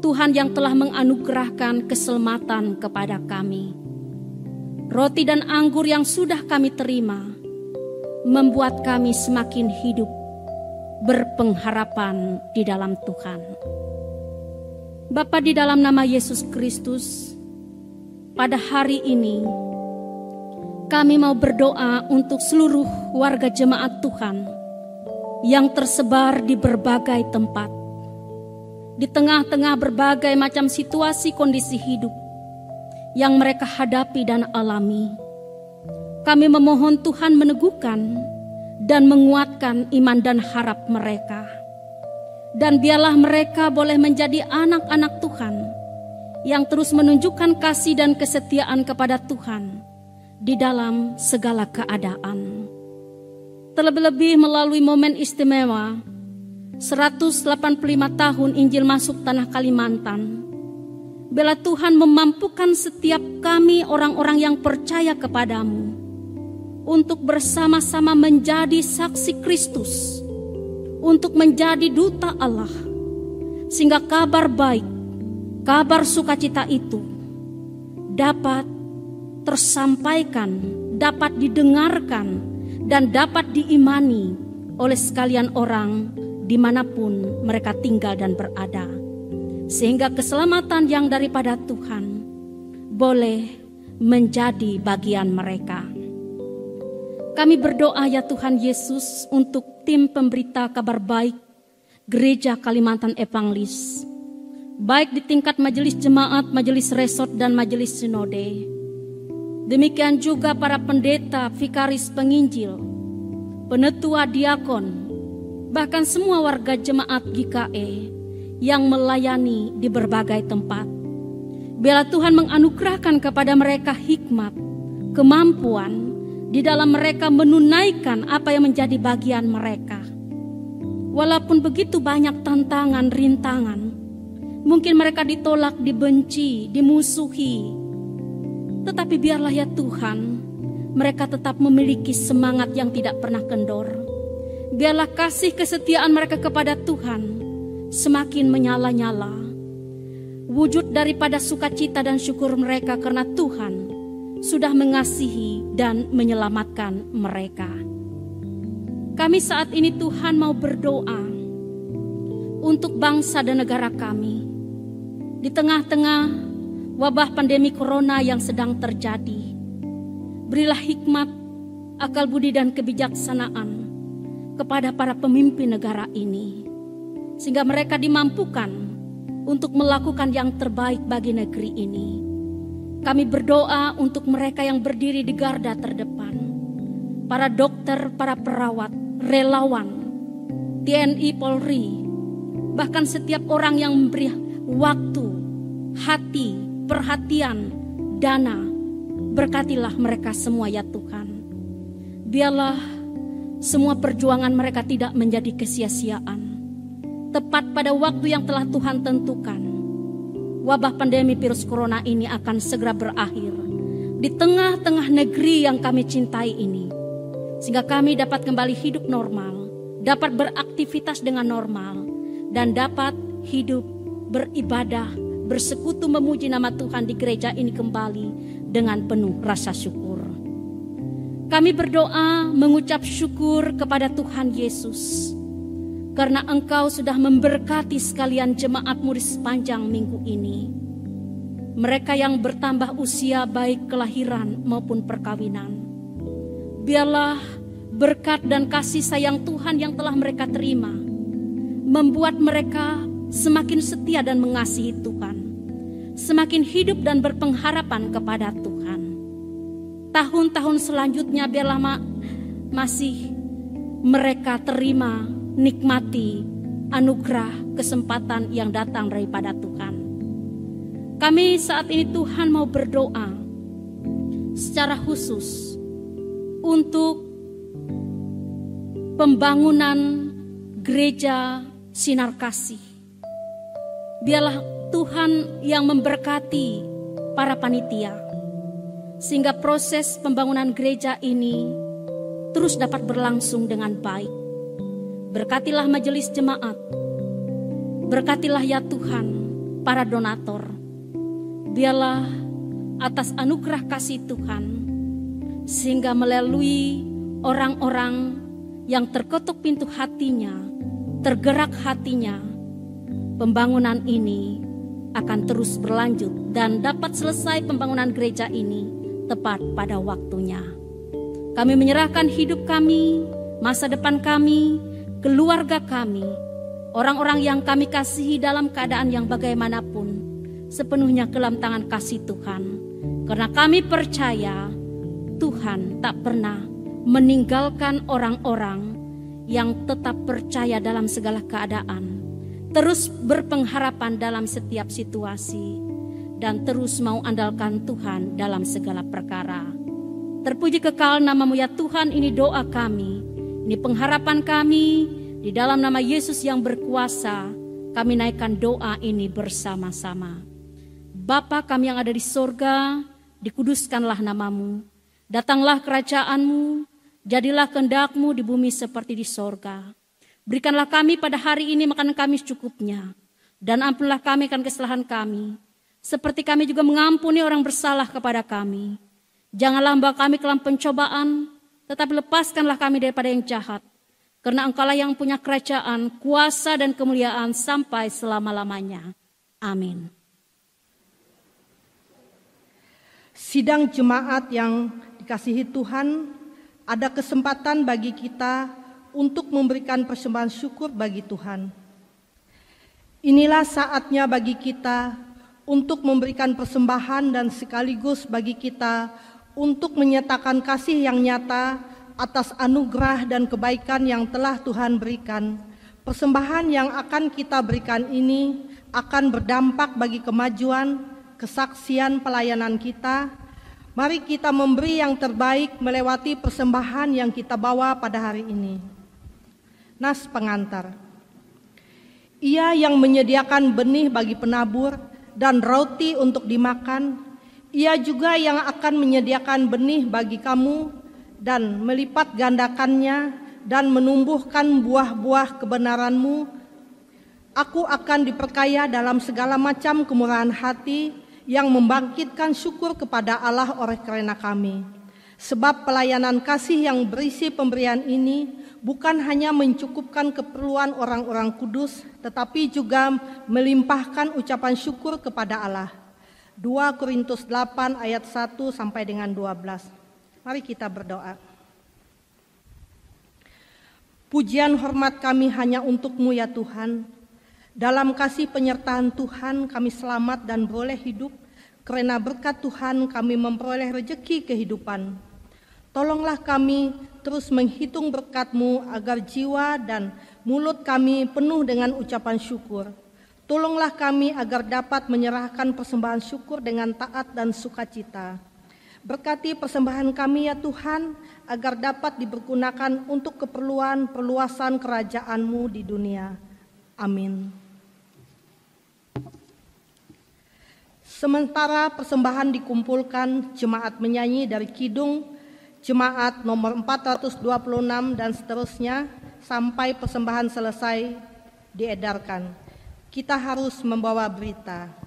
Tuhan yang telah menganugerahkan keselamatan kepada kami. Roti dan anggur yang sudah kami terima membuat kami semakin hidup berpengharapan di dalam Tuhan. Bapa, di dalam nama Yesus Kristus, pada hari ini kami mau berdoa untuk seluruh warga jemaat Tuhan yang tersebar di berbagai tempat, di tengah-tengah berbagai macam situasi kondisi hidup yang mereka hadapi dan alami. Kami memohon Tuhan meneguhkan dan menguatkan iman dan harap mereka. Dan biarlah mereka boleh menjadi anak-anak Tuhan yang terus menunjukkan kasih dan kesetiaan kepada Tuhan di dalam segala keadaan. Terlebih-lebih melalui momen istimewa 185 tahun Injil masuk tanah Kalimantan, biarlah Tuhan memampukan setiap kami orang-orang yang percaya kepadamu untuk bersama-sama menjadi saksi Kristus, untuk menjadi duta Allah, sehingga kabar baik, kabar sukacita itu dapat tersampaikan, dapat didengarkan, dan dapat diimani oleh sekalian orang dimanapun mereka tinggal dan berada. Sehingga keselamatan yang daripada Tuhan boleh menjadi bagian mereka. Kami berdoa ya Tuhan Yesus untuk tim pemberita kabar baik Gereja Kalimantan Evangelis, baik di tingkat majelis jemaat, majelis resort, dan majelis sinode. Demikian juga para pendeta, vikaris penginjil, penetua diakon, bahkan semua warga jemaat GKE yang melayani di berbagai tempat. Biarlah Tuhan menganugerahkan kepada mereka hikmat, kemampuan di dalam mereka menunaikan apa yang menjadi bagian mereka. Walaupun begitu banyak tantangan, rintangan, mungkin mereka ditolak, dibenci, dimusuhi, tetapi biarlah ya Tuhan, mereka tetap memiliki semangat yang tidak pernah kendor. Biarlah kasih kesetiaan mereka kepada Tuhan semakin menyala-nyala, wujud daripada sukacita dan syukur mereka karena Tuhan sudah mengasihi dan menyelamatkan mereka. Kami saat ini Tuhan mau berdoa untuk bangsa dan negara kami. Di tengah-tengah wabah pandemi corona yang sedang terjadi, berilah hikmat, akal budi dan kebijaksanaan kepada para pemimpin negara ini, sehingga mereka dimampukan untuk melakukan yang terbaik bagi negeri ini. Kami berdoa untuk mereka yang berdiri di garda terdepan, para dokter, para perawat, relawan, TNI, Polri, bahkan setiap orang yang memberi waktu, hati, perhatian, dana. Berkatilah mereka semua ya Tuhan. Biarlah semua perjuangan mereka tidak menjadi kesia-siaan. Tepat pada waktu yang telah Tuhan tentukan, wabah pandemi virus corona ini akan segera berakhir di tengah-tengah negeri yang kami cintai ini, sehingga kami dapat kembali hidup normal, dapat beraktivitas dengan normal, dan dapat hidup, beribadah, bersekutu memuji nama Tuhan di gereja ini kembali dengan penuh rasa syukur. Kami berdoa mengucap syukur kepada Tuhan Yesus, karena Engkau sudah memberkati sekalian jemaat-Mu di sepanjang minggu ini. Mereka yang bertambah usia baik kelahiran maupun perkawinan. Biarlah berkat dan kasih sayang Tuhan yang telah mereka terima membuat mereka semakin setia dan mengasihi Tuhan, semakin hidup dan berpengharapan kepada Tuhan. Tahun-tahun selanjutnya biarlah masih mereka terima, nikmati anugerah kesempatan yang datang daripada Tuhan. Kami saat ini Tuhan mau berdoa secara khusus untuk pembangunan gereja Sinar Kasih. Biarlah Tuhan yang memberkati para panitia, sehingga proses pembangunan gereja ini terus dapat berlangsung dengan baik. Berkatilah majelis jemaat, berkatilah ya Tuhan para donator. Biarlah atas anugerah kasih Tuhan, sehingga melalui orang-orang yang terketuk pintu hatinya, tergerak hatinya, pembangunan ini akan terus berlanjut dan dapat selesai pembangunan gereja ini tepat pada waktunya. Kami menyerahkan hidup kami, masa depan kami, keluarga kami, orang-orang yang kami kasihi dalam keadaan yang bagaimanapun, sepenuhnya ke dalam tangan kasih Tuhan. Karena kami percaya Tuhan tak pernah meninggalkan orang-orang yang tetap percaya dalam segala keadaan, terus berpengharapan dalam setiap situasi, dan terus mau andalkan Tuhan dalam segala perkara. Terpuji kekal nama-Mu ya Tuhan, ini doa kami, ini pengharapan kami, di dalam nama Yesus yang berkuasa, kami naikkan doa ini bersama-sama. Bapa kami yang ada di sorga, dikuduskanlah nama-Mu, datanglah kerajaan-Mu, jadilah kehendak-Mu di bumi seperti di sorga. Berikanlah kami pada hari ini makanan kami secukupnya, dan ampunilah kami akan kesalahan kami, seperti kami juga mengampuni orang bersalah kepada kami. Janganlah membawa kami ke dalam pencobaan, tetapi lepaskanlah kami daripada yang jahat. Karena Engkau lah yang punya kerajaan, kuasa dan kemuliaan sampai selama-lamanya. Amin. Sidang jemaat yang dikasihi Tuhan, ada kesempatan bagi kita untuk memberikan persembahan syukur bagi Tuhan. Inilah saatnya bagi kita untuk memberikan persembahan dan sekaligus bagi kita untuk menyatakan kasih yang nyata atas anugerah dan kebaikan yang telah Tuhan berikan. Persembahan yang akan kita berikan ini akan berdampak bagi kemajuan, kesaksian pelayanan kita. Mari kita memberi yang terbaik melewati persembahan yang kita bawa pada hari ini. Nas pengantar. Ia yang menyediakan benih bagi penabur dan roti untuk dimakan, ia juga yang akan menyediakan benih bagi kamu dan melipat gandakannya dan menumbuhkan buah-buah kebenaran-Mu. Aku akan diperkaya dalam segala macam kemurahan hati yang membangkitkan syukur kepada Allah oleh karena kami. Sebab pelayanan kasih yang berisi pemberian ini bukan hanya mencukupkan keperluan orang-orang kudus, tetapi juga melimpahkan ucapan syukur kepada Allah. 2 Korintus 8 ayat 1 sampai dengan 12. Mari kita berdoa. Pujian hormat kami hanya untuk-Mu ya Tuhan. Dalam kasih penyertaan Tuhan kami selamat dan boleh hidup. Karena berkat Tuhan kami memperoleh rejeki kehidupan. Tolonglah kami terus menghitung berkat-Mu agar jiwa dan mulut kami penuh dengan ucapan syukur. Tolonglah kami agar dapat menyerahkan persembahan syukur dengan taat dan sukacita. Berkati persembahan kami ya Tuhan, agar dapat dipergunakan untuk keperluan perluasan kerajaan-Mu di dunia. Amin. Sementara persembahan dikumpulkan, jemaat menyanyi dari kidung jemaat nomor 426 dan seterusnya sampai persembahan selesai diedarkan. Kita harus membawa berita.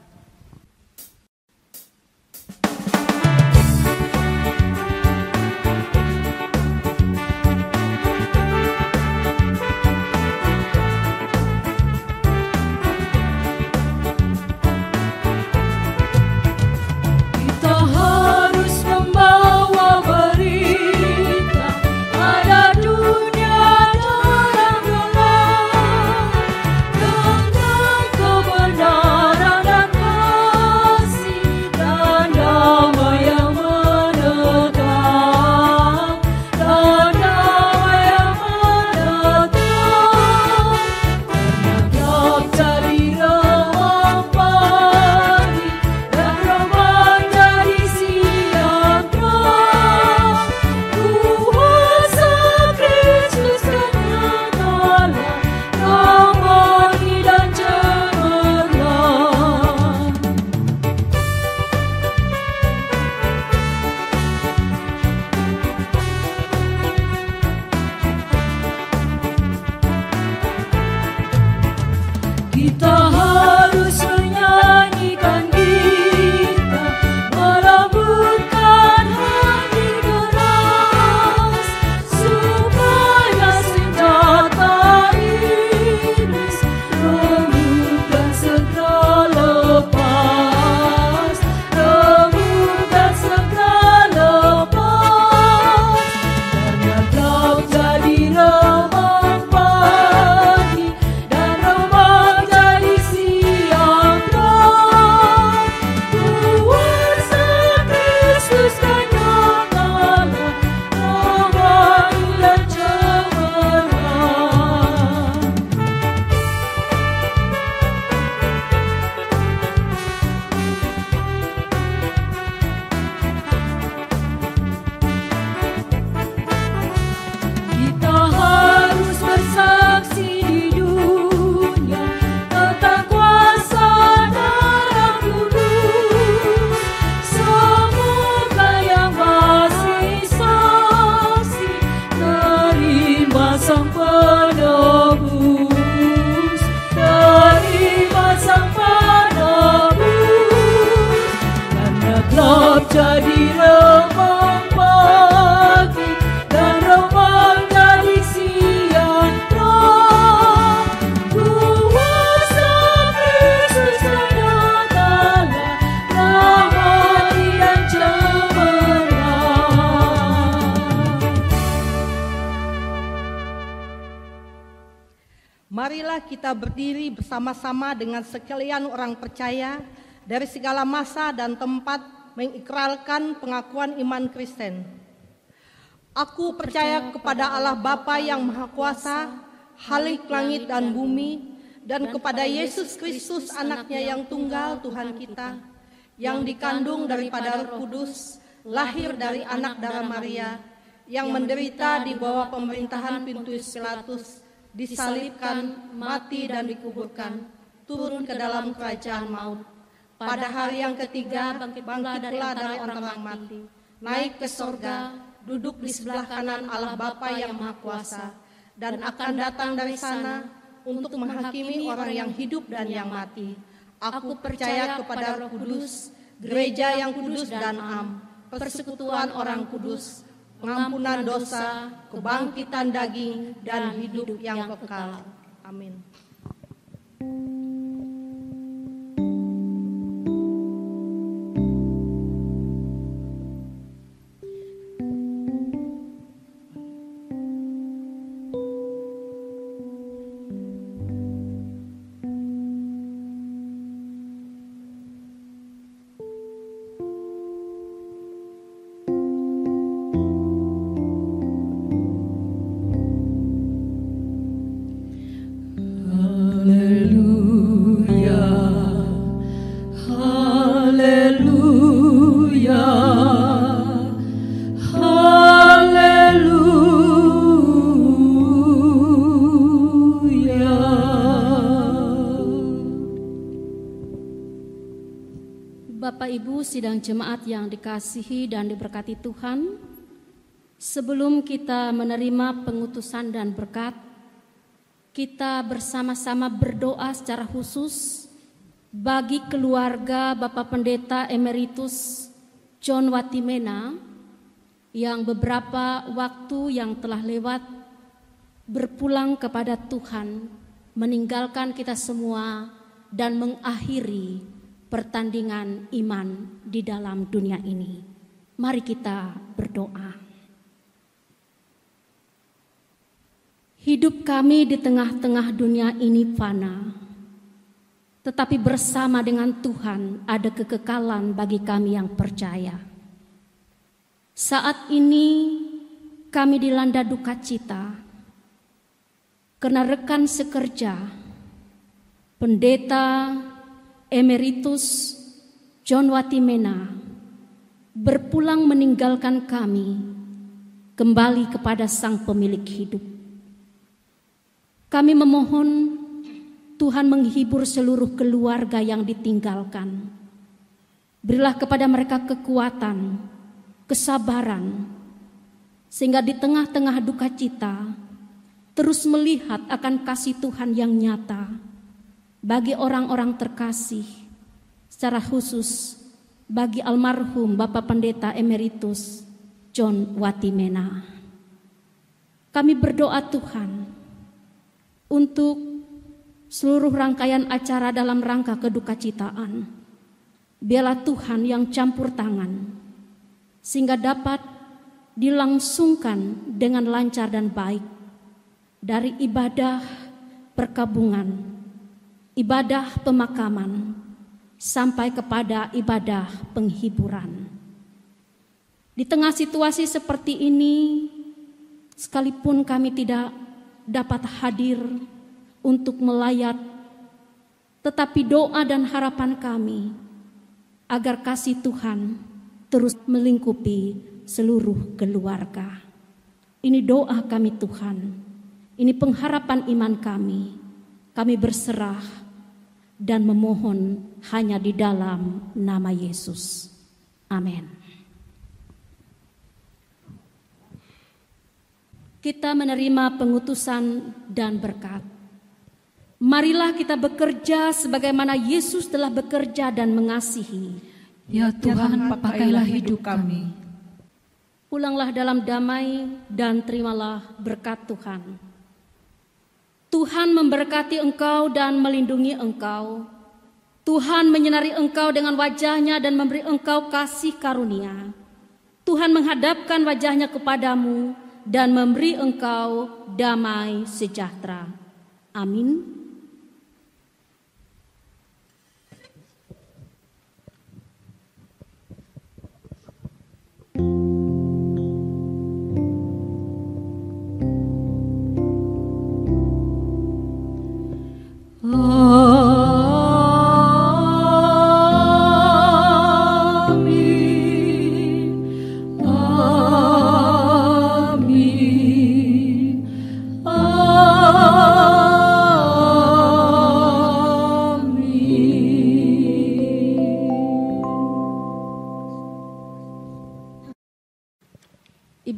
Jadi remang pagi dan remang jadi siang terang. Kuasa Kristus nyatalah damai dan cemerlang. Marilah kita berdiri bersama-sama dengan sekalian orang percaya dari segala masa dan tempat mengikrarkan pengakuan iman Kristen. Aku percaya kepada Allah Bapa yang Maha Kuasa, Khalik langit dan bumi, dan kepada Yesus Kristus anaknya yang tunggal Tuhan kita, yang dikandung daripada Roh Kudus, lahir dari anak darah Maria, yang menderita di bawah pemerintahan Pontius Pilatus, disalibkan, mati dan dikuburkan, turun ke dalam kerajaan maut. Pada hari yang ketiga bangkit pula dari antara orang mati, naik ke sorga, duduk di sebelah kanan Allah Bapa yang Maha Kuasa, dan akan datang dari sana untuk menghakimi orang yang hidup dan yang mati. Aku percaya kepada Roh Kudus, gereja yang kudus dan am, persekutuan orang kudus, pengampunan dosa, kebangkitan daging, dan hidup yang kekal. Amin. Bapak Ibu sidang jemaat yang dikasihi dan diberkati Tuhan, sebelum kita menerima pengutusan dan berkat, kita bersama-sama berdoa secara khusus bagi keluarga Bapak Pendeta Emeritus John Watimena yang beberapa waktu yang telah lewat berpulang kepada Tuhan, meninggalkan kita semua dan mengakhiri pertandingan iman di dalam dunia ini. Mari kita berdoa. Hidup kami di tengah-tengah dunia ini fana, tetapi bersama dengan Tuhan ada kekekalan bagi kami yang percaya. Saat ini kami dilanda duka cita karena rekan sekerja Pendeta Emeritus John Watimena berpulang meninggalkan kami kembali kepada Sang Pemilik hidup. Kami memohon Tuhan menghibur seluruh keluarga yang ditinggalkan. Berilah kepada mereka kekuatan, kesabaran, sehingga di tengah-tengah duka cita terus melihat akan kasih Tuhan yang nyata bagi orang-orang terkasih, secara khusus bagi almarhum Bapak Pendeta Emeritus John Watimena. Kami berdoa Tuhan untuk seluruh rangkaian acara dalam rangka kedukacitaan. Biarlah Tuhan yang campur tangan sehingga dapat dilangsungkan dengan lancar dan baik, dari ibadah perkabungan, ibadah pemakaman, sampai kepada ibadah penghiburan. Di tengah situasi seperti ini, sekalipun kami tidak dapat hadir untuk melayat, tetapi doa dan harapan kami agar kasih Tuhan terus melingkupi seluruh keluarga. Ini doa kami Tuhan, ini pengharapan iman kami. Kami berserah dan memohon hanya di dalam nama Yesus. Amin. Kita menerima pengutusan dan berkat. Marilah kita bekerja sebagaimana Yesus telah bekerja dan mengasihi. Ya Tuhan, pakailah hidup kami. Pulanglah dalam damai dan terimalah berkat Tuhan. Tuhan memberkati engkau dan melindungi engkau. Tuhan menyinari engkau dengan wajah-Nya dan memberi engkau kasih karunia. Tuhan menghadapkan wajah-Nya kepadamu dan memberi engkau damai sejahtera. Amin.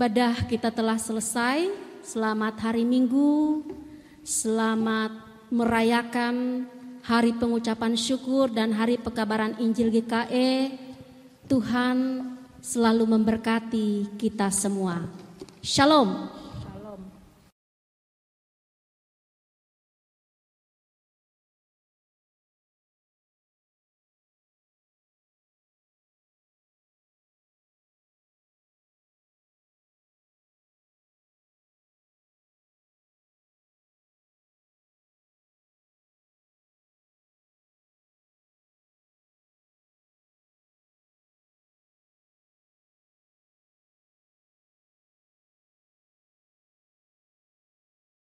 Ibadah kita telah selesai. Selamat hari Minggu. Selamat merayakan hari pengucapan syukur dan hari pekabaran Injil GKE. Tuhan selalu memberkati kita semua. Shalom.